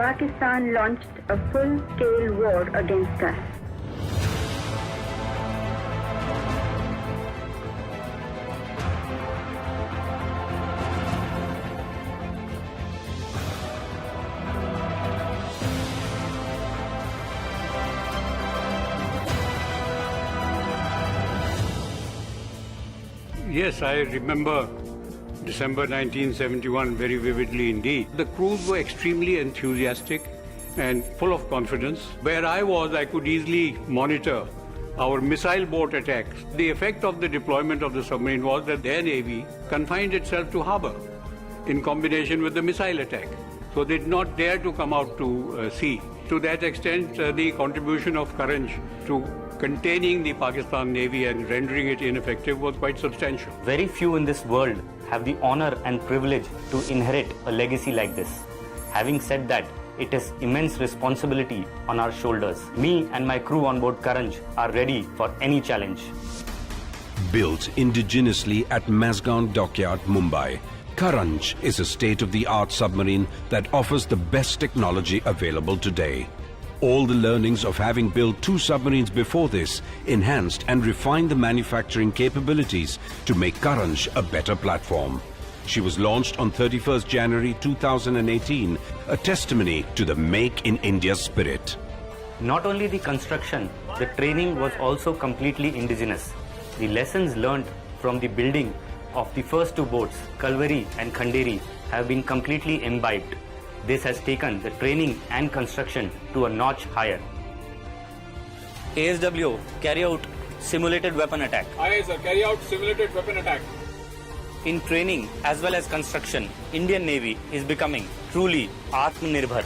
Pakistan launched a full-scale war against us. Yes, I remember December 1971 very vividly indeed. The crews were extremely enthusiastic and full of confidence. Where I was, I could easily monitor our missile boat attacks. The effect of the deployment of the submarine was that their navy confined itself to harbour in combination with the missile attack. So they did not dare to come out to sea. To that extent, the contribution of Karanj to containing the Pakistan Navy and rendering it ineffective was quite substantial. Very few in this world have the honor and privilege to inherit a legacy like this. Having said that, it is immense responsibility on our shoulders. Me and my crew on board Karanj are ready for any challenge. Built indigenously at Mazgaon Dockyard, Mumbai, Karanj is a state-of-the-art submarine that offers the best technology available today. All the learnings of having built two submarines before this enhanced and refined the manufacturing capabilities to make Karanj a better platform. She was launched on 31st January 2018, a testimony to the Make in India spirit. Not only the construction, the training was also completely indigenous. The lessons learnt from the building of the first two boats, Kalvari and Khanderi, have been completely imbibed. This has taken the training and construction to a notch higher. ASW, carry out simulated weapon attack. Aye, sir, carry out simulated weapon attack. In training as well as construction, Indian Navy is becoming truly Atmanirbhar.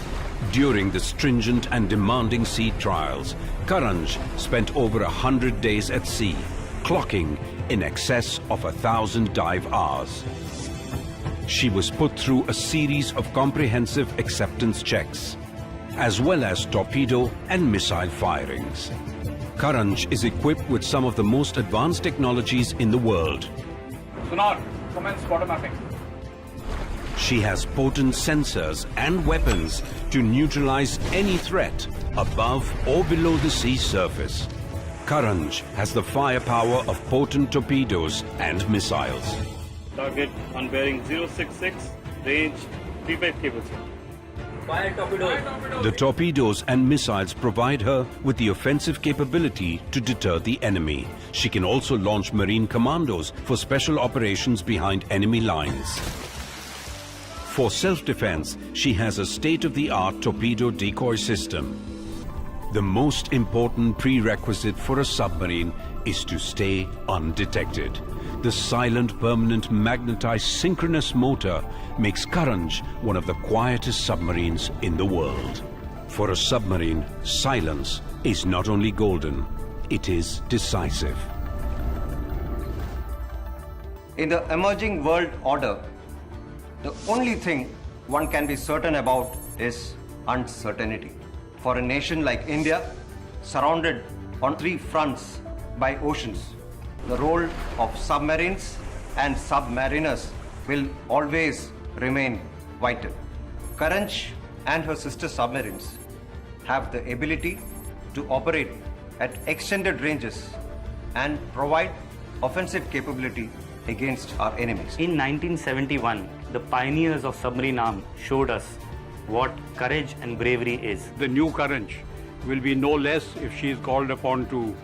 During the stringent and demanding sea trials, Karanj spent over 100 days at sea, clocking in excess of 1,000 dive hours. She was put through a series of comprehensive acceptance checks, as well as torpedo and missile firings. Karanj is equipped with some of the most advanced technologies in the world. Sonar, commence water mapping. She has potent sensors and weapons to neutralize any threat above or below the sea surface. Karanj has the firepower of potent torpedoes and missiles. Target on bearing 066, range 35 cables. Fire torpedo. The torpedoes and missiles provide her with the offensive capability to deter the enemy. She can also launch marine commandos for special operations behind enemy lines. For self-defense, she has a state-of-the-art torpedo decoy system. The most important prerequisite for a submarine is to stay undetected. The silent, permanent, magnetized synchronous motor makes Karanj one of the quietest submarines in the world. For a submarine, silence is not only golden, it is decisive. In the emerging world order, the only thing one can be certain about is uncertainty. For a nation like India, surrounded on three fronts by oceans, the role of submarines and submariners will always remain vital. Karanj and her sister submarines have the ability to operate at extended ranges and provide offensive capability against our enemies. In 1971, the pioneers of submarine arms showed us what courage and bravery is. The new Karanj will be no less if she is called upon to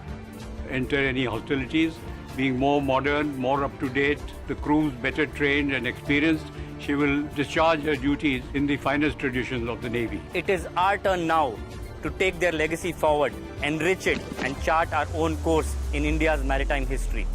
enter any hostilities. Being more modern, more up-to-date, the crews better trained and experienced, she will discharge her duties in the finest traditions of the Navy. It is our turn now to take their legacy forward, enrich it and chart our own course in India's maritime history.